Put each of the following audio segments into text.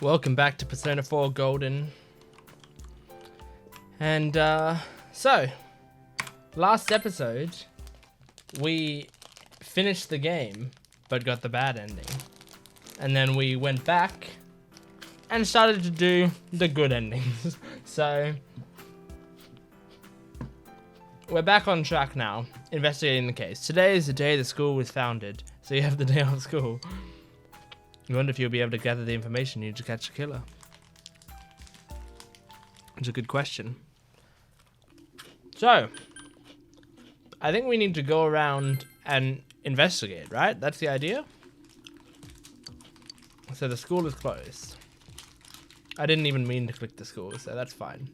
Welcome back to Persona 4 Golden. And, so, last episode, we finished the game, but got the bad ending. And then we went back and started to do the good endings. So, we're back on track now, investigating the case. Today is the day the school was founded, so you have the day off school. I wonder if you'll be able to gather the information you need to catch the killer. It's a good question. So, I think we need to go around and investigate, right? That's the idea? So the school is closed. I didn't even mean to click the school, so that's fine.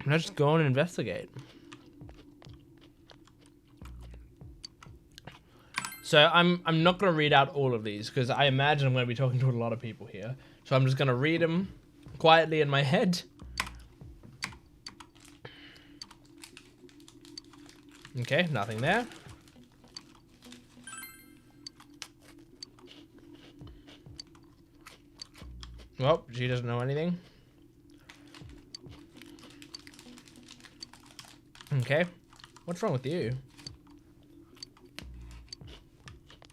Let's just go on and investigate. So I'm not going to read out all of these because I imagine I'm going to be talking to a lot of people here. So I'm just going to read them quietly in my head. Okay, nothing there. Well, she doesn't know anything. Okay, what's wrong with you?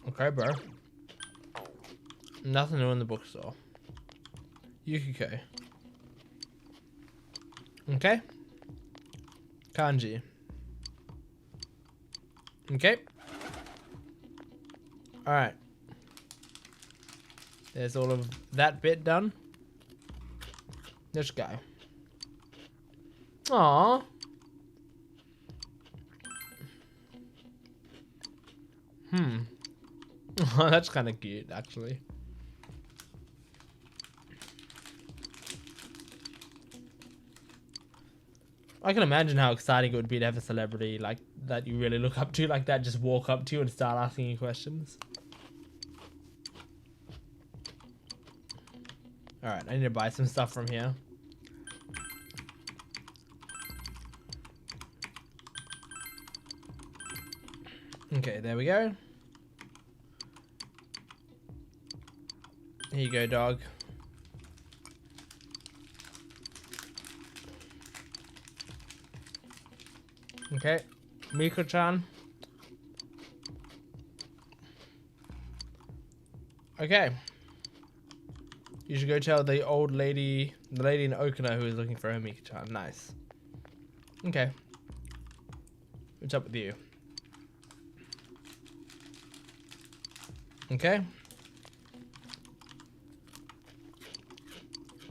Okay, bro. Nothing new in the bookstore. Yukiko. Okay. Kanji. Okay. Alright. There's all of that bit done. This guy. Aww. Oh, that's kind of cute, actually. I can imagine how exciting it would be to have a celebrity like that you really look up to like that just walk up to you and start asking you questions. Alright, I need to buy some stuff from here. Okay, there we go. Here you go, dog. Okay, Miko-chan. Okay. You should go tell the old lady, the lady in Okina who is looking for her Miko-chan. Nice. Okay. What's up with you? Okay.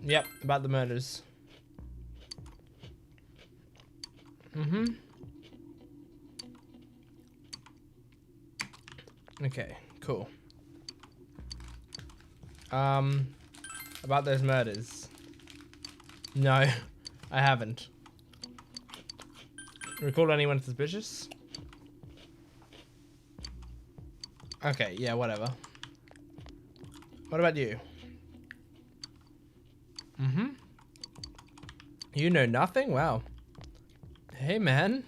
Yep, about the murders. Okay, cool. About those murders. No, I haven't. Recall anyone suspicious? Okay, yeah, whatever. What about you? You know nothing? Wow. Hey, man.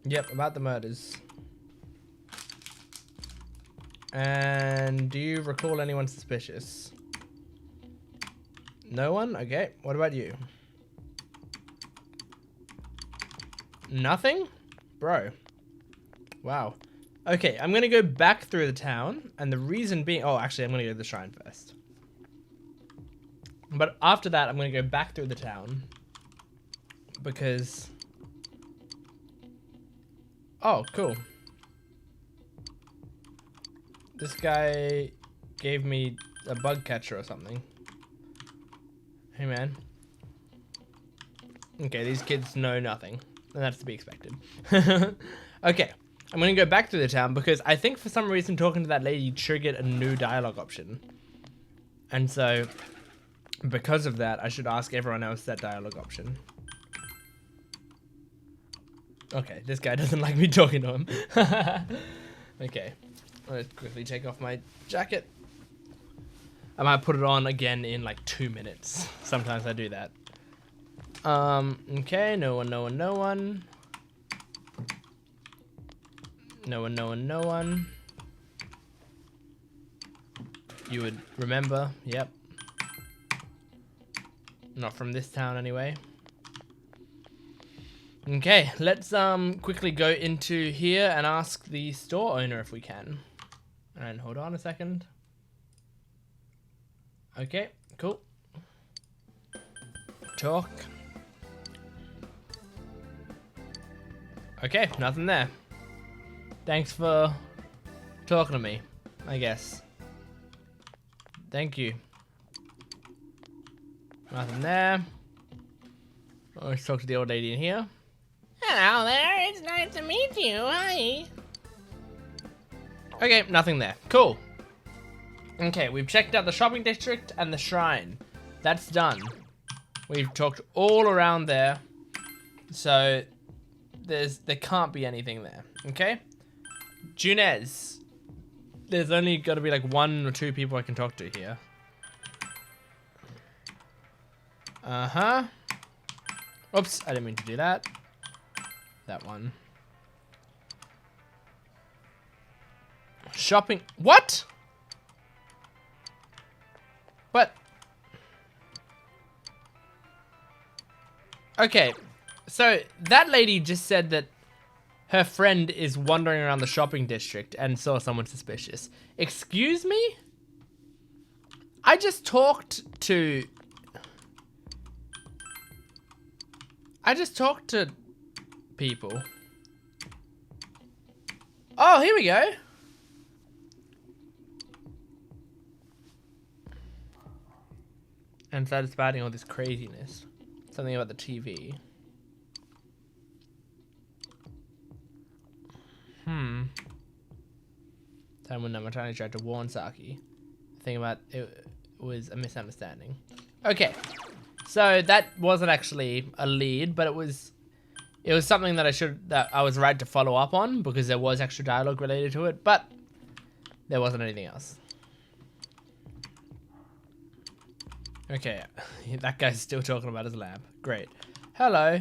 Yep, about the murders. And do you recall anyone suspicious? No one? Okay, what about you? Nothing? Bro. Wow. Okay, I'm gonna go back through the town, and the reason being... Oh, actually, I'm gonna go to the shrine first. But after that, I'm gonna go back through the town. Because... Oh, cool. This guy gave me a bug catcher or something. Hey, man. Okay, these kids know nothing. And that's to be expected. Okay. I'm going to go back to the town because I think for some reason talking to that lady triggered a new dialogue option. And so, because of that, I should ask everyone else that dialogue option. Okay, this guy doesn't like me talking to him. Okay, let's quickly take off my jacket. I might put it on again in like 2 minutes. Sometimes I do that. Okay, no one. No one, no one, no one. You would remember, yep. Not from this town anyway. Okay, let's quickly go into here and ask the store owner if we can. And hold on a second. Okay, cool. Talk. Okay, nothing there. Thanks for talking to me, I guess. Thank you. Nothing there. Let's talk to the old lady in here. Hello there, it's nice to meet you. Hi. Okay, nothing there. Cool. Okay, we've checked out the shopping district and the shrine. That's done. We've talked all around there. So there can't be anything there. Okay? Junez. There's only got to be like 1 or 2 people I can talk to here. Uh-huh. Oops, I didn't mean to do that. That one. Shopping. What? What? Okay. So that lady just said that her friend is wandering around the shopping district and saw someone suspicious. Excuse me? I just talked to people. Oh, here we go. And started spouting all this craziness. Something about the TV. Time when Namatani tried to warn Saki. The thing about it was a misunderstanding. Okay. So that wasn't actually a lead, but it was something that I was right to follow up on because there was extra dialogue related to it, but there wasn't anything else. Okay, that guy's still talking about his lab. Great. Hello.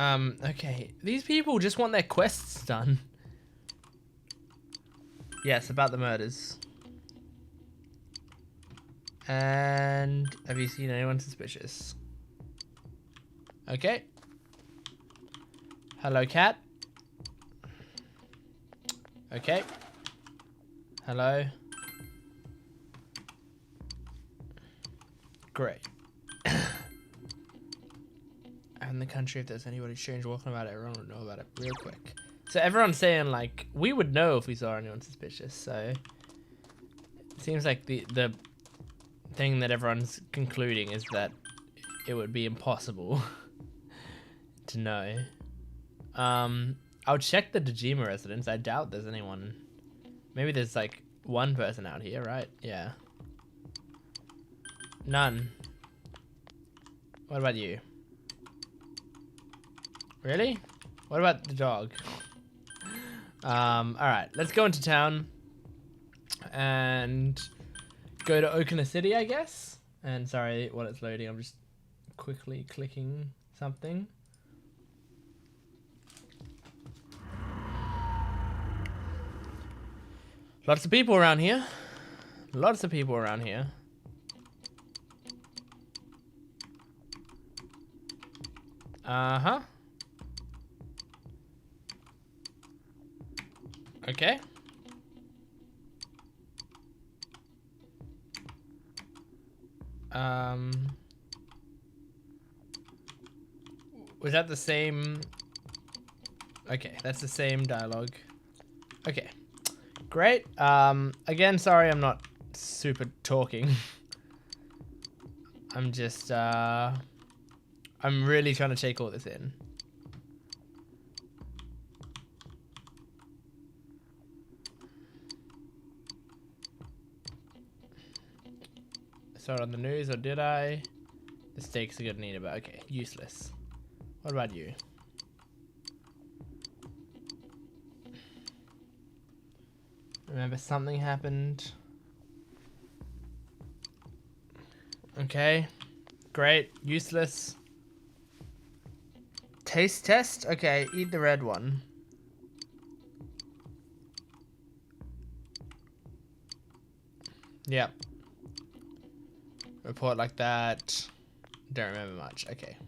Okay. These people just want their quests done. Yes, about the murders. And have you seen anyone suspicious? Okay. Hello, cat. Okay. Hello. Great. In the country, if there's anybody strange walking about it, everyone would know about it real quick. So everyone's saying, like, we would know if we saw anyone suspicious, so it seems like the thing that everyone's concluding is that it would be impossible to know. I'll check the Dejima residence. I doubt there's anyone. Maybe there's like one person out here, right? Yeah. None. What about you? Really? What about the dog? Alright, let's go into town and go to Okina City, I guess. And sorry, while it's loading, I'm just quickly clicking something. Lots of people around here. Lots of people around here. Uh-huh. Okay. Was that the same? Okay, that's the same dialogue. Okay. Great. Again, sorry I'm not super talking. I'm just, I'm really trying to take all this in. Saw it on the news, or did I? The steaks are gonna need about, okay, useless. What about you? Remember something happened. Okay. Great. Useless. Taste test? Okay, eat the red one. Yep. Report like that. Don't remember much. Okay.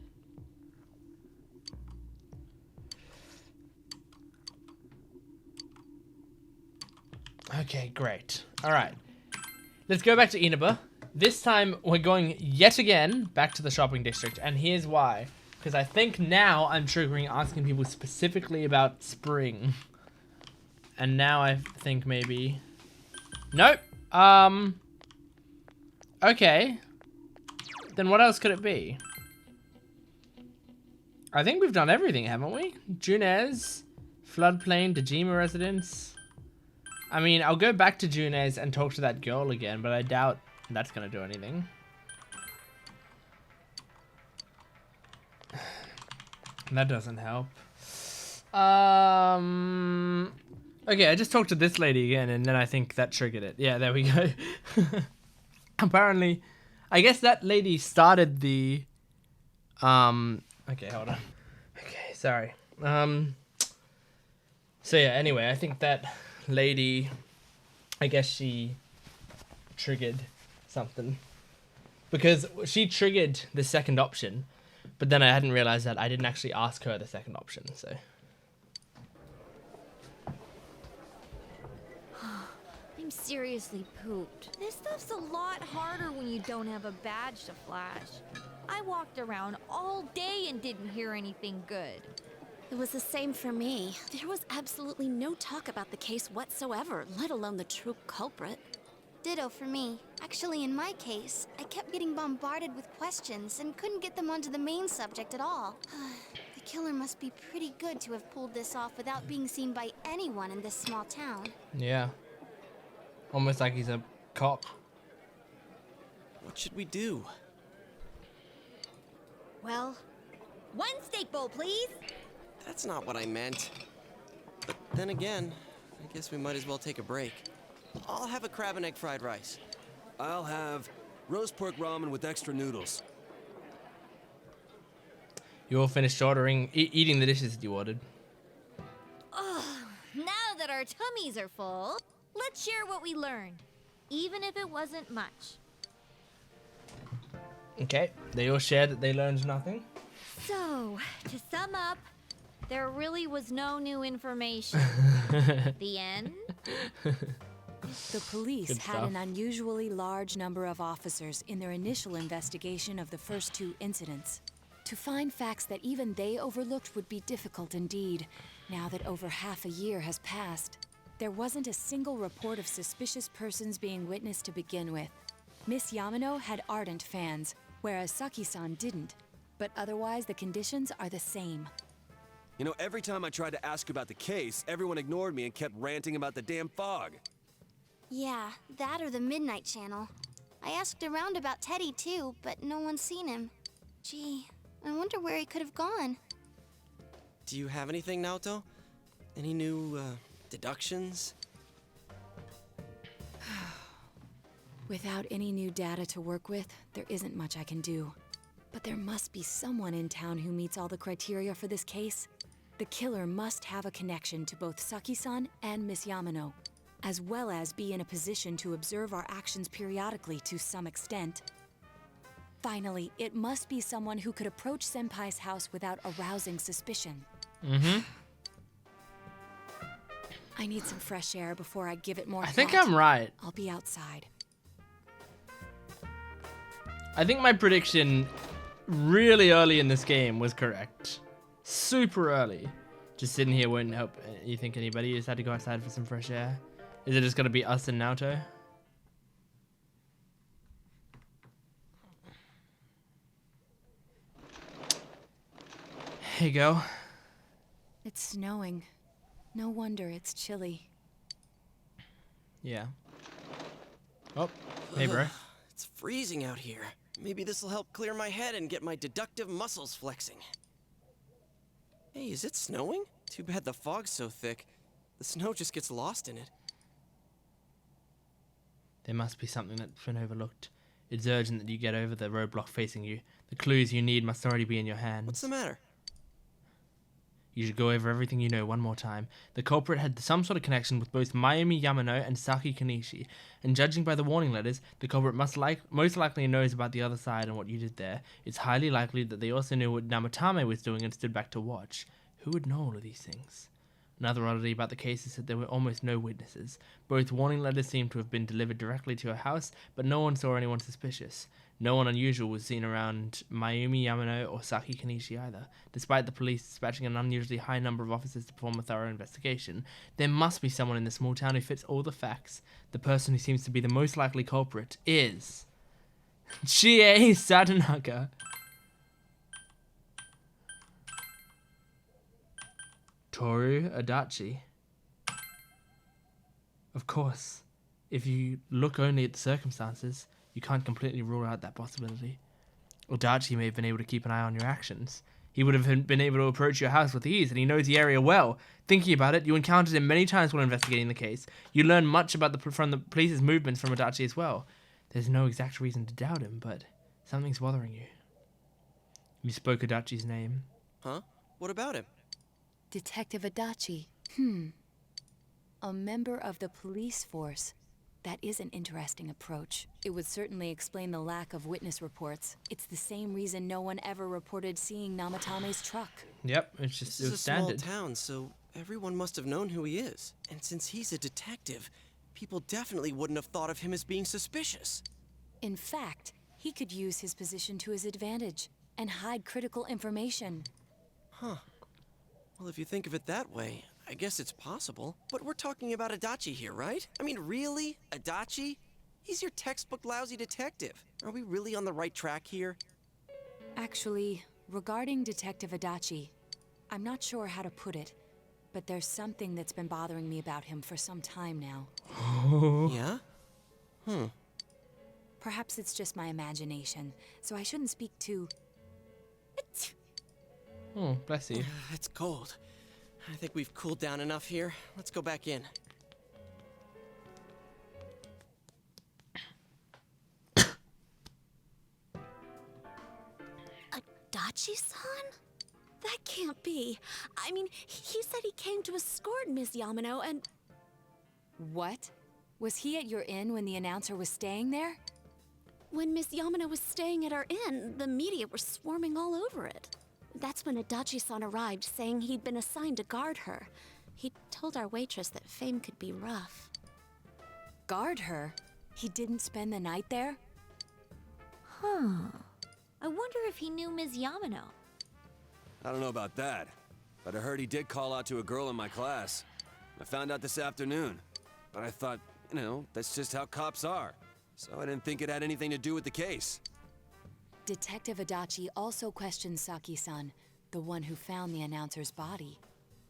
Okay, great. Alright. Let's go back to Inaba. This time, we're going yet again back to the shopping district. And here's why. Because I think now I'm triggering asking people specifically about spring. And now I think maybe... Nope. Okay. Then what else could it be? I think we've done everything, haven't we? Junes, floodplain, Dejima residence. I mean, I'll go back to Junes and talk to that girl again, but I doubt that's gonna do anything. That doesn't help. Okay, I just talked to this lady again, and then I think that triggered it. Yeah, there we go. Apparently, I guess that lady started the... Okay, hold on. Okay, sorry. So yeah, anyway, I think that lady, I guess she triggered something. Because she triggered the second option, but then I hadn't realized that I didn't actually ask her the second option, so... I'm seriously pooped. This stuff's a lot harder when you don't have a badge to flash. I walked around all day and didn't hear anything good. It was the same for me. There was absolutely no talk about the case whatsoever, let alone the true culprit. Ditto for me. Actually, in my case, I kept getting bombarded with questions and couldn't get them onto the main subject at all. The killer must be pretty good to have pulled this off without being seen by anyone in this small town. Yeah. Almost like he's a cop. What should we do? Well, one steak bowl, please. That's not what I meant. But then again, I guess we might as well take a break. I'll have a crab and egg fried rice. I'll have roast pork ramen with extra noodles. You all finished ordering, eating the dishes you ordered. Now that our tummies are full, let's share what we learned, even if it wasn't much. Okay, they all shared that they learned nothing. So, to sum up, there really was no new information. The end? The police Good had stuff. an unusually large number of officers in their initial investigation of the first two incidents. To find facts that even they overlooked would be difficult indeed, now that over half a year has passed. There wasn't a single report of suspicious persons being witnessed to begin with. Miss Yamano had ardent fans, whereas Saki-san didn't. But otherwise, the conditions are the same. You know, every time I tried to ask about the case, everyone ignored me and kept ranting about the damn fog. Yeah, that or the Midnight Channel. I asked around about Teddy too, but no one's seen him. Gee, I wonder where he could have gone. Do you have anything, Naoto? Any new, deductions? Without any new data to work with, there isn't much I can do. But there must be someone in town who meets all the criteria for this case. The killer must have a connection to both Saki-san and Miss Yamano, as well as be in a position to observe our actions periodically to some extent. Finally, it must be someone who could approach Senpai's house without arousing suspicion. I need some fresh air before I give it more I thought. think I'm right. I'll be outside. I think my prediction really early in this game was correct. Super early. Just sitting here wouldn't help. You think anybody has had to go outside for some fresh air? Is it just gonna be us and Naoto? Here you go. It's snowing. No wonder it's chilly. Yeah. Oh, hey bro. It's freezing out here. Maybe this'll help clear my head and get my deductive muscles flexing. Hey, is it snowing? Too bad the fog's so thick. The snow just gets lost in it. There must be something that's been overlooked. It's urgent that you get over the roadblock facing you. The clues you need must already be in your hands. What's the matter? You should go over everything you know one more time. The culprit had some sort of connection with both Mayumi Yamano and Saki Kanishi, and judging by the warning letters, the culprit most likely knows about the other side and what you did there. It's highly likely that they also knew what Namatame was doing and stood back to watch. Who would know all of these things? Another oddity about the case is that there were almost no witnesses. Both warning letters seem to have been delivered directly to her house, but no one saw anyone suspicious. No one unusual was seen around Mayumi Yamano or Saki Kanishi either. Despite the police dispatching an unusually high number of officers to perform a thorough investigation, there must be someone in the small town who fits all the facts. The person who seems to be the most likely culprit is Chie Sadanaga. Toru Adachi. Of course, if you look only at the circumstances, you can't completely rule out that possibility. Adachi may have been able to keep an eye on your actions. He would have been able to approach your house with ease, and he knows the area well. Thinking about it, you encountered him many times while investigating the case. You learned much about from the police's movements from Adachi as well. There's no exact reason to doubt him, but something's bothering you. You spoke Adachi's name. Huh? What about him? Detective Adachi. A member of the police force. That is an interesting approach. It would certainly explain the lack of witness reports. It's the same reason no one ever reported seeing Namatame's truck. Yep, it's just This it is a was standard. small town, so everyone must have known who he is. And since he's a detective, people definitely wouldn't have thought of him as being suspicious. In fact, he could use his position to his advantage and hide critical information. Huh. Well, if you think of it that way, I guess it's possible. But we're talking about Adachi here, right? I mean, really? Adachi? He's your textbook lousy detective. Are we really on the right track here? Actually, regarding Detective Adachi, I'm not sure how to put it, but there's something that's been bothering me about him for some time now. Yeah? Perhaps it's just my imagination, so I shouldn't speak too... Oh, bless you. It's cold. I think we've cooled down enough here. Let's go back in. Adachi-san? That can't be. I mean, he said he came to escort Ms. Yamano and... What? Was he at your inn when the announcer was staying there? When Miss Yamano was staying at our inn, the media were swarming all over it. That's when Adachi-san arrived, saying he'd been assigned to guard her. He told our waitress that fame could be rough. Guard her? He didn't spend the night there? Huh. I wonder if he knew Ms. Yamano. I don't know about that, but I heard he did call out to a girl in my class. I found out this afternoon, but I thought, you know, that's just how cops are. So I didn't think it had anything to do with the case. Detective Adachi also questioned Saki-san, the one who found the announcer's body,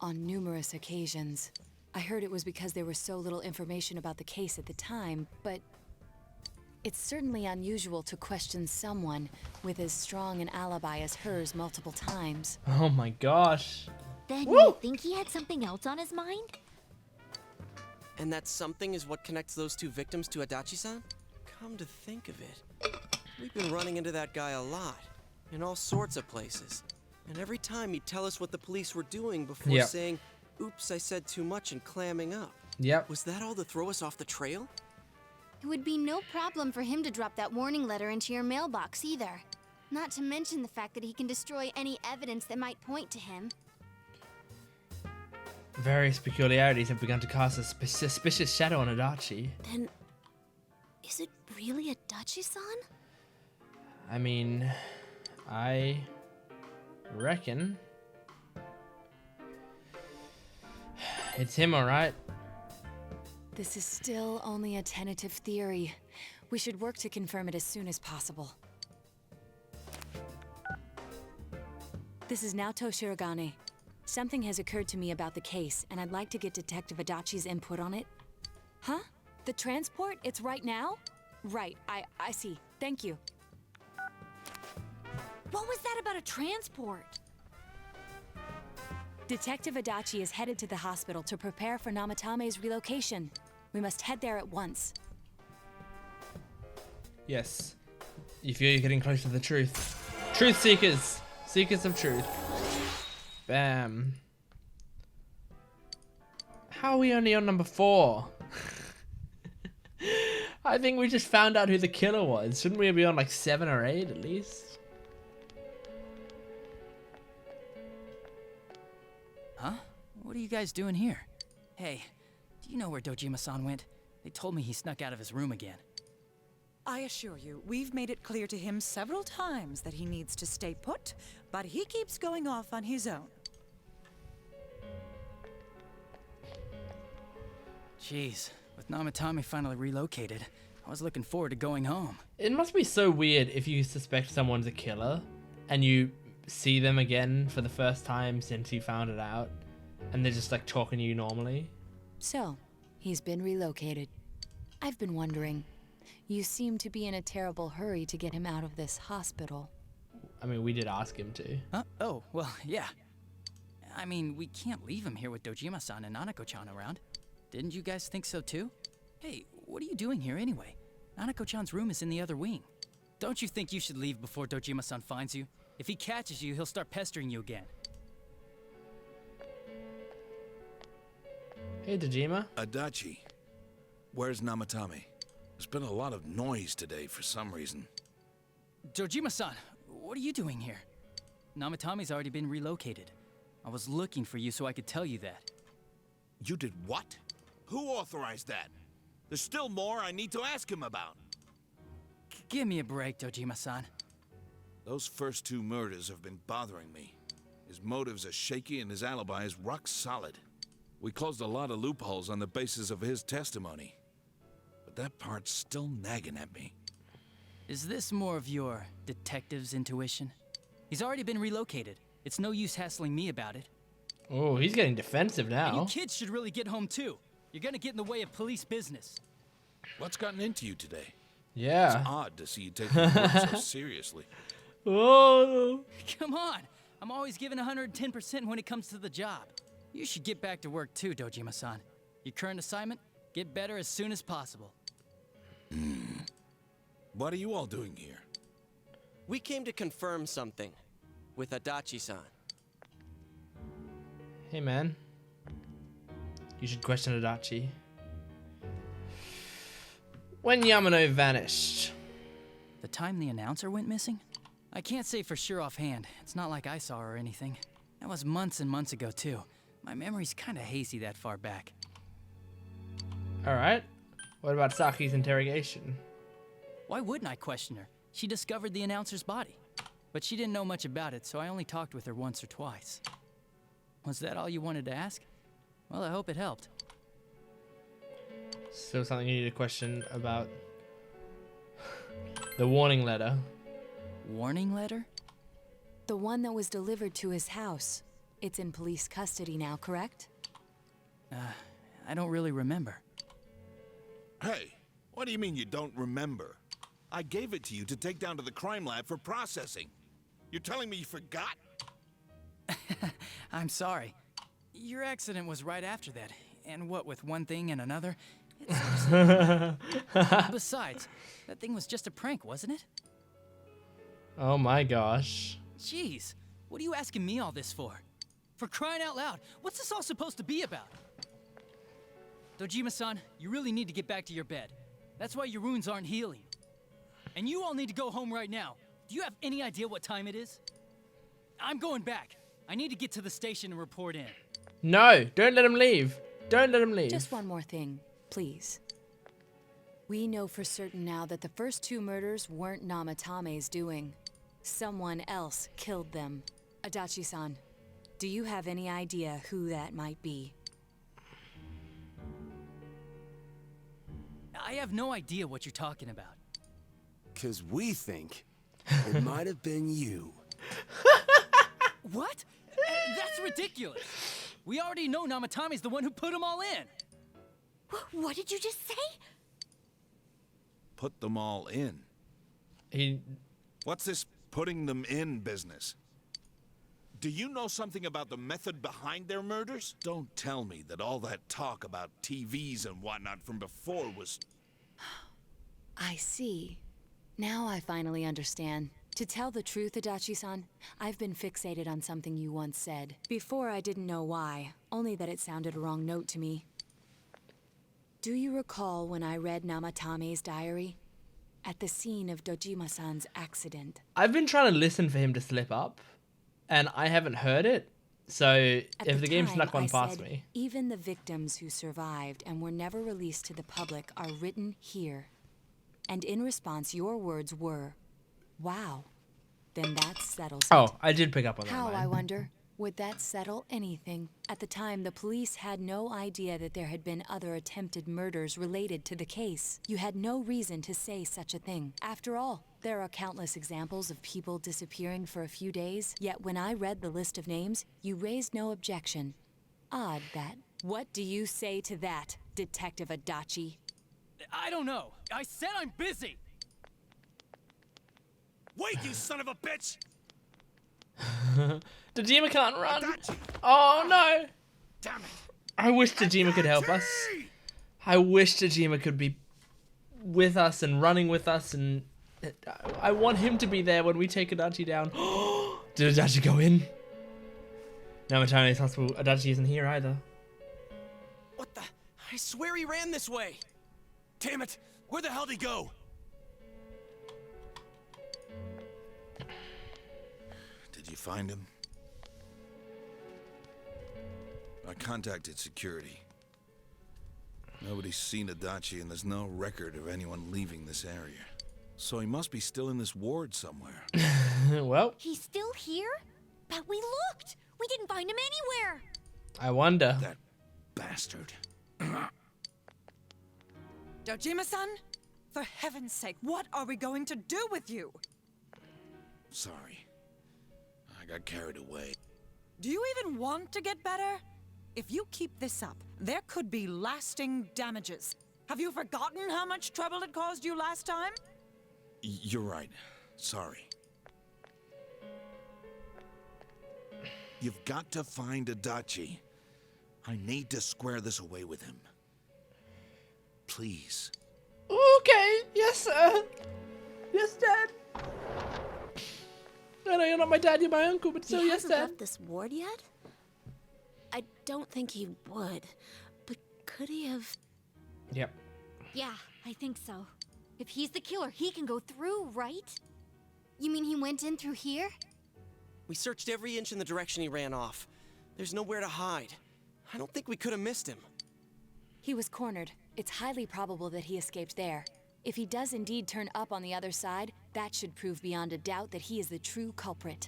on numerous occasions. I heard it was because there was so little information about the case at the time, but it's certainly unusual to question someone with as strong an alibi as hers multiple times. Oh my gosh. Then Woo! you think he had something else on his mind? And that something is what connects those two victims to Adachi-san? Come to think of it, we've been running into that guy a lot, in all sorts of places. And every time he'd tell us what the police were doing before Yep. saying, oops, I said too much, and clamming up. Yep. Was that all to throw us off the trail? It would be no problem for him to drop that warning letter into your mailbox either. Not to mention the fact that he can destroy any evidence that might point to him. Various peculiarities have begun to cast a suspicious shadow on Adachi. Then, is it really Adachi-san? I mean, I reckon it's him, alright? This is still only a tentative theory. We should work to confirm it as soon as possible. This is Naoto Shirogane. Something has occurred to me about the case, and I'd like to get Detective Adachi's input on it. Huh? The transport? It's right now? Right, I see. Thank you. What was that about a transport? Detective Adachi is headed to the hospital to prepare for Namatame's relocation. We must head there at once. Yes. You feel you're getting close to the truth. Truth seekers! Seekers of truth. Bam. How are we only on number 4? I think we just found out who the killer was. Shouldn't we be on like 7 or 8 at least? Huh? What are you guys doing here? Hey, do you know where Dojima-san went? They told me he snuck out of his room again. I assure you, we've made it clear to him several times that he needs to stay put, but he keeps going off on his own. Jeez, with Namatame finally relocated, I was looking forward to going home. It must be so weird if you suspect someone's a killer and you see them again for the first time since you found it out and they're just like talking to you normally. So, he's been relocated. I've been wondering. You seem to be in a terrible hurry to get him out of this hospital. I mean, we did ask him to. Huh? Oh, well, yeah. I mean, we can't leave him here with Dojima-san and Nanako-chan around. Didn't you guys think so too? Hey, what are you doing here anyway? Nanako-chan's room is in the other wing. Don't you think you should leave before Dojima-san finds you? If he catches you, he'll start pestering you again. Hey, Dojima. Adachi, where's Namatame? There's been a lot of noise today for some reason. Dojima-san, what are you doing here? Namatame's already been relocated. I was looking for you so I could tell you that. You did what? Who authorized that? There's still more I need to ask him about. Give me a break, Dojima-san. Those first 2 murders have been bothering me. His motives are shaky and his alibi is rock solid. We closed a lot of loopholes on the basis of his testimony. But that part's still nagging at me. Is this more of your detective's intuition? He's already been relocated. It's no use hassling me about it. Oh, he's getting defensive And now. you kids should really get home too. You're gonna get in the way of police business. What's gotten into you today? Yeah. It's odd to see you take your work so seriously. Oh. Come on! I'm always giving 110% when it comes to the job. You should get back to work too, Dojima-san. Your current assignment? Get better as soon as possible. What are you all doing here? We came to confirm something with Adachi-san. Hey, man. You should question Adachi. When Yamano vanished. The time the announcer went missing? I can't say for sure offhand. It's not like I saw her or anything. That was months and months ago too. My memory's kinda hazy that far back. Alright. What about Saki's interrogation? Why wouldn't I question her? She discovered the announcer's body. But she didn't know much about it, so I only talked with her once or twice. Was that all you wanted to ask? Well, I hope it helped. Still something you need to question about the warning letter. Warning letter? The one that was delivered to his house. It's in police custody now, correct? I don't really remember. Hey, what do you mean you don't remember? I gave it to you to take down to the crime lab for processing. You're telling me you forgot? I'm sorry. Your accident was right after that. And what with one thing and another? Besides, that thing was just a prank, wasn't it? Oh my gosh. Jeez, what are you asking me all this for? For crying out loud, what's this all supposed to be about? Dojima-san, you really need to get back to your bed. That's why your wounds aren't healing. And you all need to go home right now. Do you have any idea what time it is? I'm going back. I need to get to the station and report in. No, don't let him leave. Don't let him leave. Just one more thing, please. We know for certain now that the first 2 murders weren't Namatame's doing. Someone else killed them. Adachi-san, do you have any idea who that might be? I have no idea what you're talking about. 'Cause we think it might have been you. What? That's ridiculous. We already know Namatame's the one who put them all in. What did you just say? Put them all in. He What's this putting them in business? Do you know something about the method behind their murders? Don't tell me that all that talk about TVs and whatnot from before was... I see. Now I finally understand. To tell the truth, Adachi-san, I've been fixated on something you once said. Before I didn't know why, only that it sounded a wrong note to me. Do you recall when I read Namatame's diary? At the scene of Dojima-san's accident. I've been trying to listen for him to slip up, and I haven't heard it. So if the game snuck one past me. Even the victims who survived and were never released to the public are written here. And in response, your words were, wow. Then that settles it. Oh, I did pick up on that How, line. I wonder? Would that settle anything? At the time, the police had no idea that there had been other attempted murders related to the case. You had no reason to say such a thing. After all, there are countless examples of people disappearing for a few days, yet when I read the list of names, you raised no objection. Odd that. What do you say to that, Detective Adachi? I don't know. I said I'm busy. Wait, you son of a bitch! Dojima can't run. Oh no! Damn it! I wish Dojima could help us. I wish Dojima could be with us and running with us, and I want him to be there when we take Adachi down. Did Adachi go in? Namatame is hospital. Adachi isn't here either. What the? I swear he ran this way. Damn it! Where the hell did he go? Did you find him? I contacted security. Nobody's seen Adachi, and there's no record of anyone leaving this area. So he must be still in this ward somewhere. Well, He's still here? But we looked! We didn't find him anywhere! I wonder. That bastard. Dojima-san? For heaven's sake, what are we going to do with you? Sorry. I got carried away. Do you even want to get better? If you keep this up, there could be lasting damages. Have you forgotten how much trouble it caused you last time? You're right. Sorry. You've got to find Adachi. I need to square this away with him. Please. Okay, yes, sir. Yes, Dad. I know you're not my dad, you're my uncle, but still, He yes, hasn't Dad. left this ward yet? I don't think he would, but could he have? Yep. Yeah, I think so. If he's the killer, he can go through, right? You mean he went in through here? We searched every inch in the direction he ran off. There's nowhere to hide. I don't think we could have missed him. He was cornered. It's highly probable that he escaped there. If he does indeed turn up on the other side, that should prove beyond a doubt that he is the true culprit.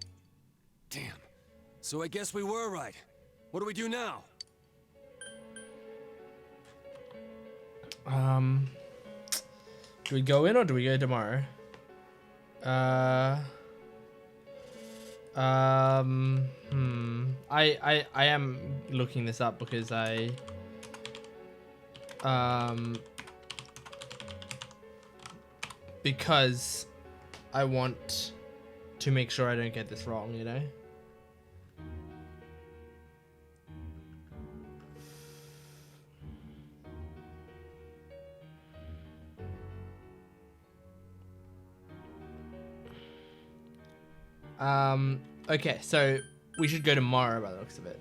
Damn. So I guess we were right. What do we do now? Do we go in or do we go tomorrow? I am looking this up because because I want to make sure I don't get this wrong, you know? Okay, so we should go tomorrow by the looks of it.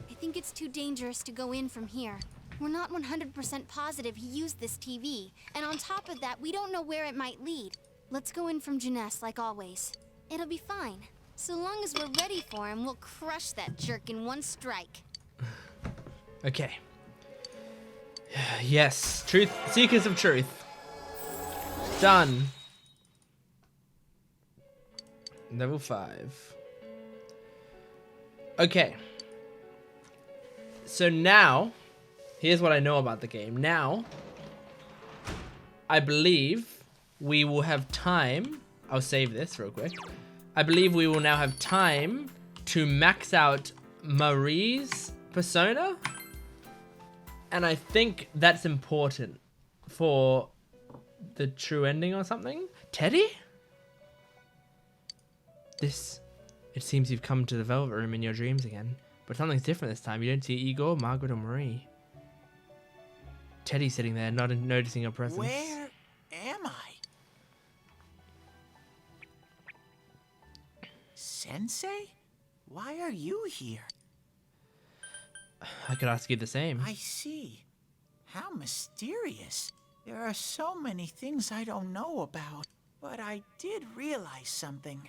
I think it's too dangerous to go in from here. We're not 100% positive he used this TV, and on top of that, we don't know where it might lead. Let's go in from Jeunesse like always. It'll be fine. So long as we're ready for him, we'll crush that jerk in one strike. Okay. Yes, truth, seekers of truth. Done. Level 5. Okay. So now, here's what I know about the game. Now, I believe we will have time. I'll save this real quick. I believe we will now have time to max out Marie's persona. And I think that's important for the true ending or something. Teddy? It seems you've come to the Velvet Room in your dreams again. But something's different this time. You don't see Igor, Margaret, or Marie. Teddy's sitting there, not noticing your presence. Where am I? Sensei? Why are you here? I could ask you the same. I see. How mysterious. There are so many things I don't know about. But I did realize something.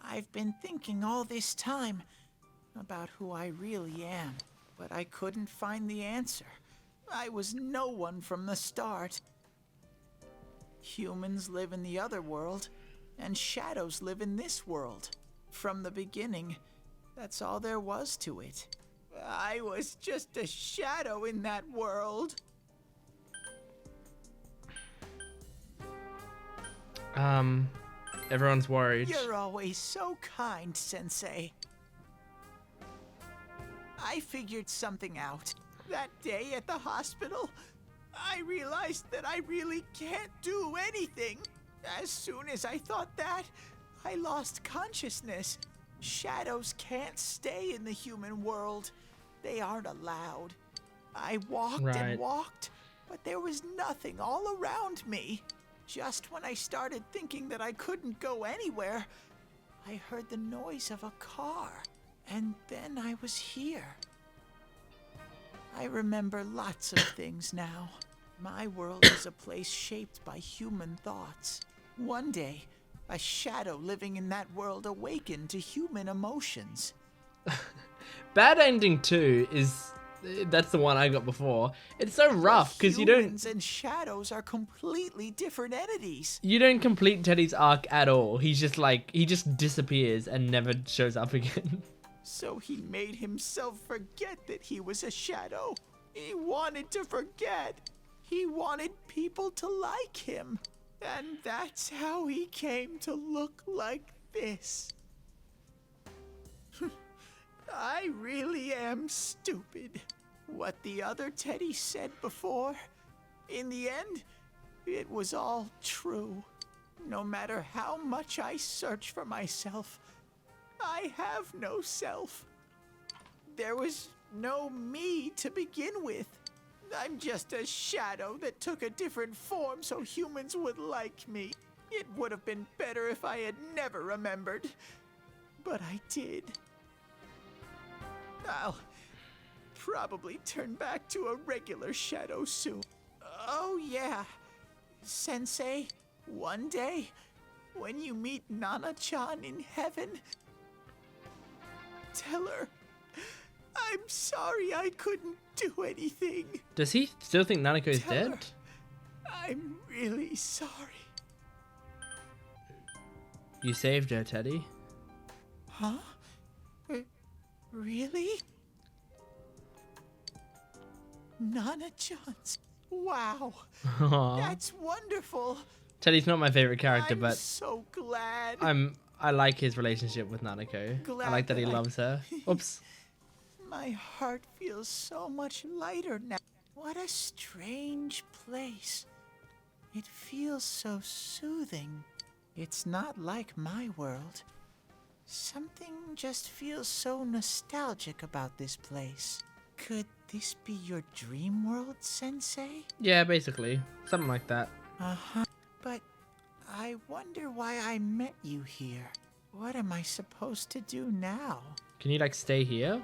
I've been thinking all this time about who I really am, but I couldn't find the answer. I was no one from the start. Humans live in the other world, and shadows live in this world. From the beginning, that's all there was to it. I was just a shadow in that world. Everyone's worried. You're always so kind, Sensei. I figured something out. That day at the hospital, I realized that I really can't do anything. As soon as I thought that, I lost consciousness. Shadows can't stay in the human world. They aren't allowed. I walked and walked, but there was nothing all around me. Just when I started thinking that I couldn't go anywhere, I heard the noise of a car, and then I was here. I remember lots of things now. My world is a place shaped by human thoughts. One day, a shadow living in that world awakened to human emotions. Bad Ending 2 is... That's the one I got before. It's so rough because you don't... Humans and shadows are completely different entities. You don't complete Teddy's arc at all. He's just like... He just disappears and never shows up again. So he made himself forget that he was a shadow. He wanted to forget. He wanted people to like him. And that's how he came to look like this. I really am stupid. What the other Teddy said before, in the end, it was all true. No matter how much I search for myself, I have no self. There was no me to begin with. I'm just a shadow that took a different form so humans would like me. It would have been better if I had never remembered. But I did. I'll probably turn back to a regular shadow soon. Oh yeah, Sensei, one day, when you meet Nana-chan in heaven, tell her, I'm sorry I couldn't do anything. Does he still think Nanako is dead? Her, I'm really sorry. You saved her, Teddy. Huh? Really? Nana-chan's. Wow. Aww. That's wonderful. Teddy's not my favorite character, I'm but so glad. I like his relationship with Nanako. Glad I like that he that loves her. Oops. My heart feels so much lighter now. What a strange place. It feels so soothing. It's not like my world. Something just feels so nostalgic about this place. Could this be your dream world, Sensei? Yeah, basically. Something like that. Uh-huh. But I wonder why I met you here. What am I supposed to do now? Can you, like, stay here?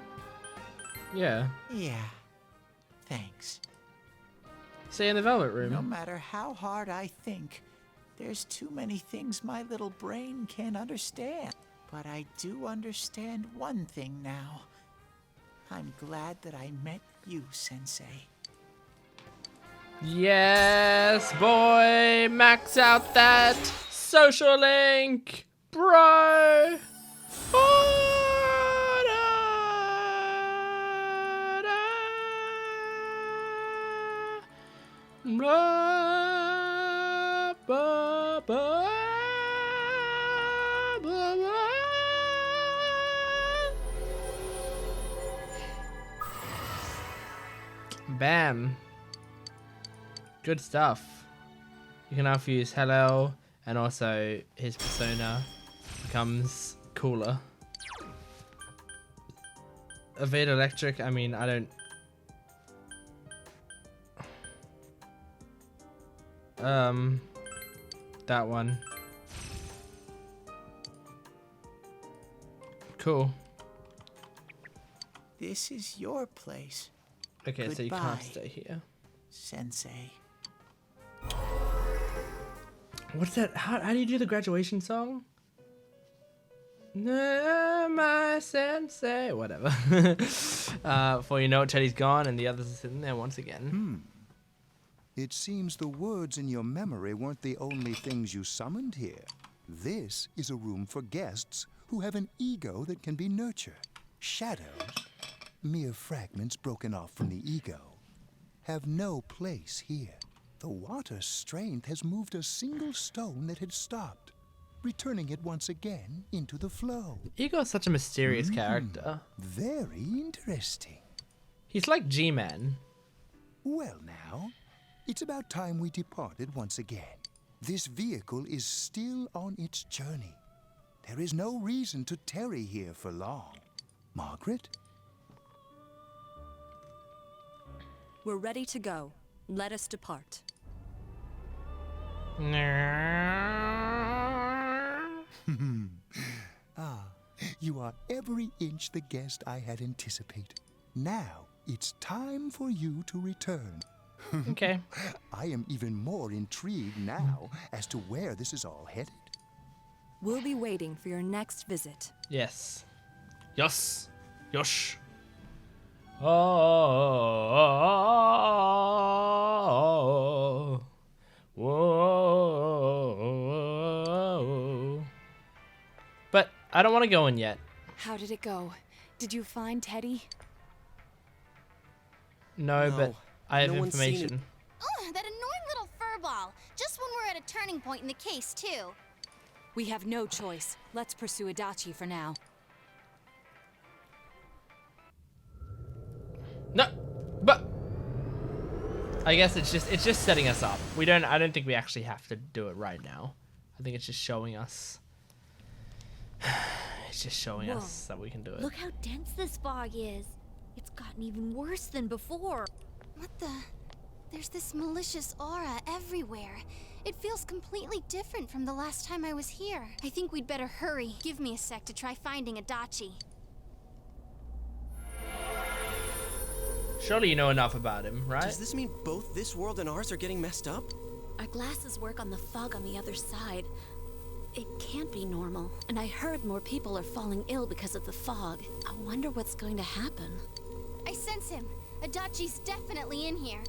Yeah. Yeah. Thanks. Stay in the Velvet Room. No matter how hard I think, there's too many things my little brain can't understand. But I do understand one thing now. I'm glad that I met you, Sensei. Yes, boy! Max out that social link! Bro! Bam. Good stuff. You can now use hello, and also his persona becomes cooler. Evade electric, I mean, I don't... that one. Cool. This is your place. Okay, so you Goodbye, can't stay here. Sensei. What's that? How do you do the graduation song? No, my sensei. Whatever. For you know it, Teddy's gone, and the others are sitting there once again. It seems the words in your memory weren't the only things you summoned here. This is a room for guests who have an ego that can be nurtured. Shadows, mere fragments broken off from the ego, have no place here. The water's strength has moved a single stone that had stopped, returning it once again into the flow. Ego is such a mysterious character. Very interesting. He's like G-Man. Well now, it's about time we departed once again. This vehicle is still on its journey. There is no reason to tarry here for long. Margaret? We're ready to go. Let us depart. You are every inch the guest I had anticipated. Now, it's time for you to return. Okay. I am even more intrigued now as to where this is all headed. We'll be waiting for your next visit. Yes. Yes. Yosh. Oh. Whoa. But I don't want to go in yet. How did it go? Did you find Teddy? No, but I have no one's seen information. Oh, that annoying little furball. Just when we're at a turning point in the case, too. We have no choice. Let's pursue Adachi for now. No, but I guess it's just setting us up. I don't think we actually have to do it right now. I think it's just showing us. It's just showing us that we can do it. Look how dense this fog is. It's gotten even worse than before. What the? There's this malicious aura everywhere. It feels completely different from the last time I was here. I think we'd better hurry. Give me a sec to try finding Adachi. Surely you know enough about him, right? Does this mean both this world and ours are getting messed up? Our glasses work on the fog on the other side. It can't be normal. And I heard more people are falling ill because of the fog. I wonder what's going to happen. I sense him. Adachi's definitely in here.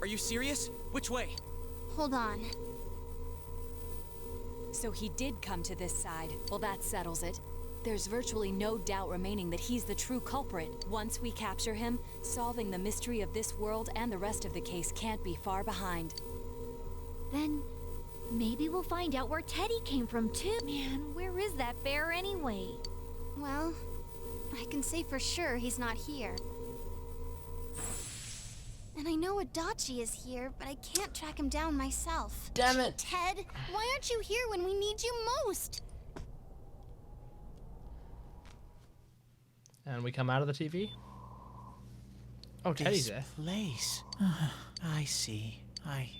Are you serious? Which way? Hold on. So he did come to this side. Well, that settles it. There's virtually no doubt remaining that he's the true culprit. Once we capture him, solving the mystery of this world and the rest of the case can't be far behind. Then maybe we'll find out where Teddy came from too. Man, where is that bear anyway? Well, I can say for sure he's not here. And I know Adachi is here, but I can't track him down myself. Damn it. Ted, why aren't you here when we need you most? And we come out of the TV. Oh, Teddy's there. This place. I see. I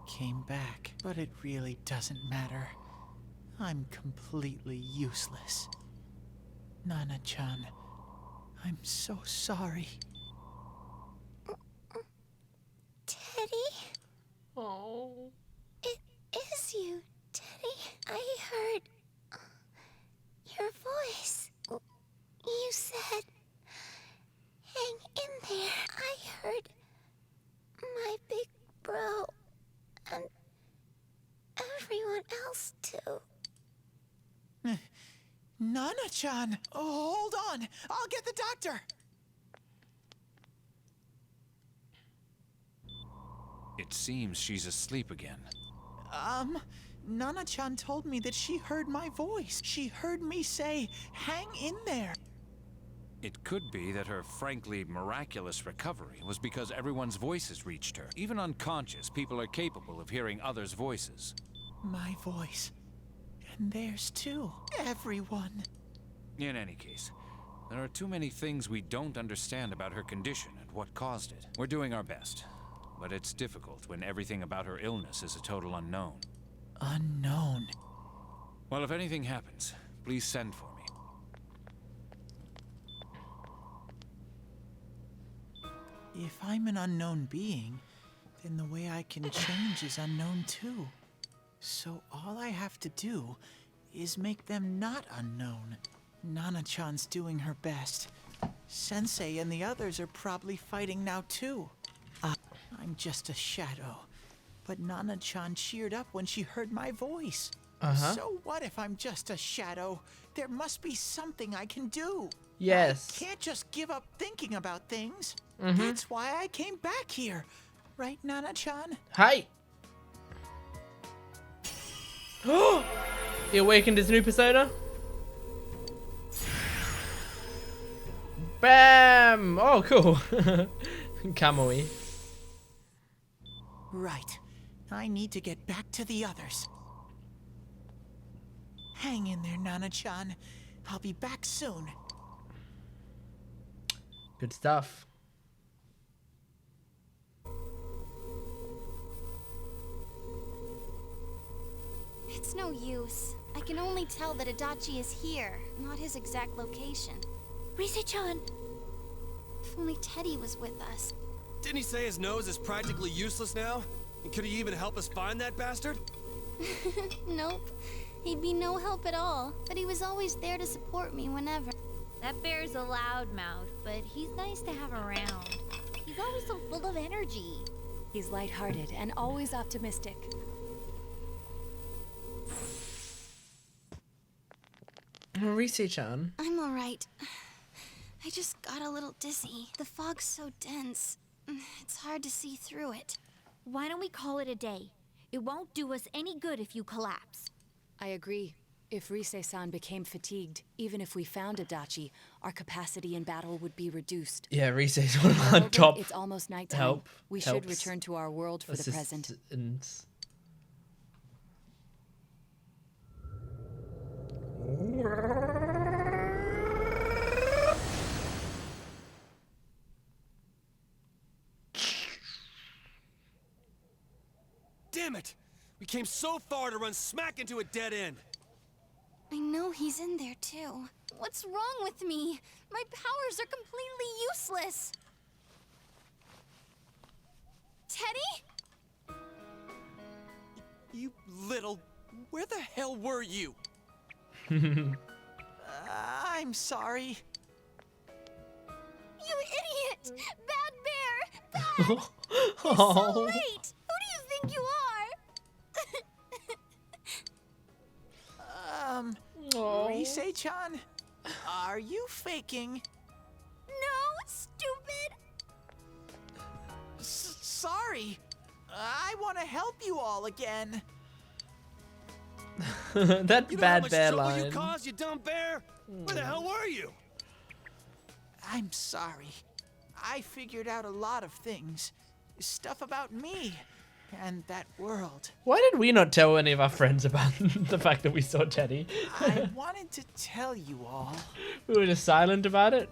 came back, but it really doesn't matter. I'm completely useless. Nana-chan, I'm so sorry. Teddy? Oh. It is you, Teddy. I heard your voice. You said, hang in there. I heard my big bro and everyone else too. Nana-chan, hold on. I'll get the doctor. It seems she's asleep again. Nana-chan told me that she heard my voice. She heard me say, hang in there. It could be that her frankly miraculous recovery was because everyone's voices reached her. Even unconscious, people are capable of hearing others' voices. My voice. And theirs too. Everyone. In any case, there are too many things we don't understand about her condition and what caused it. We're doing our best, but it's difficult when everything about her illness is a total unknown. Unknown? Well, if anything happens, please send for me. If I'm an unknown being, then the way I can change is unknown too. So all I have to do is make them not unknown. Nana-chan's doing her best. Sensei and the others are probably fighting now too. I'm just a shadow. But Nana-chan cheered up when she heard my voice. So what if I'm just a shadow? There must be something I can do. Yes. I can't just give up thinking about things. That's why I came back here. Right, Nana-chan? Hi. He awakened his new persona. Bam! Oh, cool. Kamui. Right. I need to get back to the others. Hang in there, Nana-chan. I'll be back soon. Good stuff. It's no use. I can only tell that Adachi is here, not his exact location. Rise-chan! If only Teddy was with us. Didn't he say his nose is practically useless now? And could he even help us find that bastard? Nope. He'd be no help at all, but he was always there to support me whenever. That bear's a loudmouth, but he's nice to have around. He's always so full of energy. He's lighthearted and always optimistic. Rise-chan. I'm alright. I just got a little dizzy. The fog's so dense. It's hard to see through it. Why don't we call it a day? It won't do us any good if you collapse. I agree. If Rise-san became fatigued, even if we found Adachi, our capacity in battle would be reduced. Yeah, Rise-san's one of our top. It's almost nighttime. We should helps return to our world for the present. assistance. Damn it! We came so far to run smack into a dead end. I know he's in there too. What's wrong with me? My powers are completely useless. Teddy? You little... Where the hell were you? I'm sorry. You idiot! Bad bear! Bad! It's so Oh. late! Who do you think you are? Rise-chan, are you faking? No, stupid! Sorry. I want to help you all again. That You know how bad much bear trouble line. you caused, you dumb bear? Where the hell were you? I'm sorry. I figured out a lot of things. Stuff about me and that world. Why did we not tell any of our friends about the fact that we saw Teddy? I wanted to tell you all. We were just silent about it.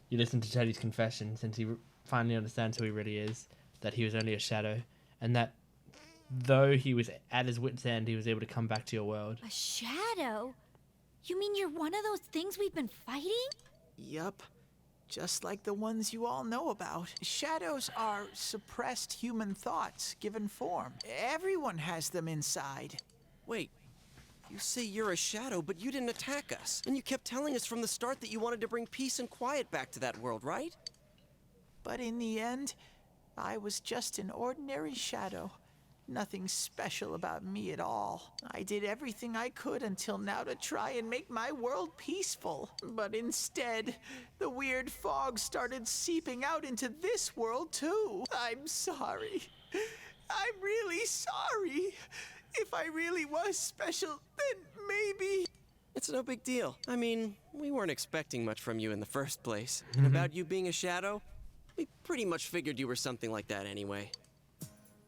You listen to Teddy's confession since he finally understands who he really is, that he was only a shadow, and that though he was at his wit's end, he was able to come back to your world. A shadow? You mean you're one of those things we've been fighting? Yup. Just like the ones you all know about. Shadows are suppressed human thoughts given form. Everyone has them inside. Wait, you say you're a shadow, but you didn't attack us. And you kept telling us from the start that you wanted to bring peace and quiet back to that world, right? But in the end, I was just an ordinary shadow. Nothing special about me at all. I did everything I could until now to try and make my world peaceful. But instead, the weird fog started seeping out into this world too. I'm sorry. I'm really sorry. If I really was special, then maybe... It's no big deal. I mean, we weren't expecting much from you in the first place. And about you being a shadow, we pretty much figured you were something like that anyway.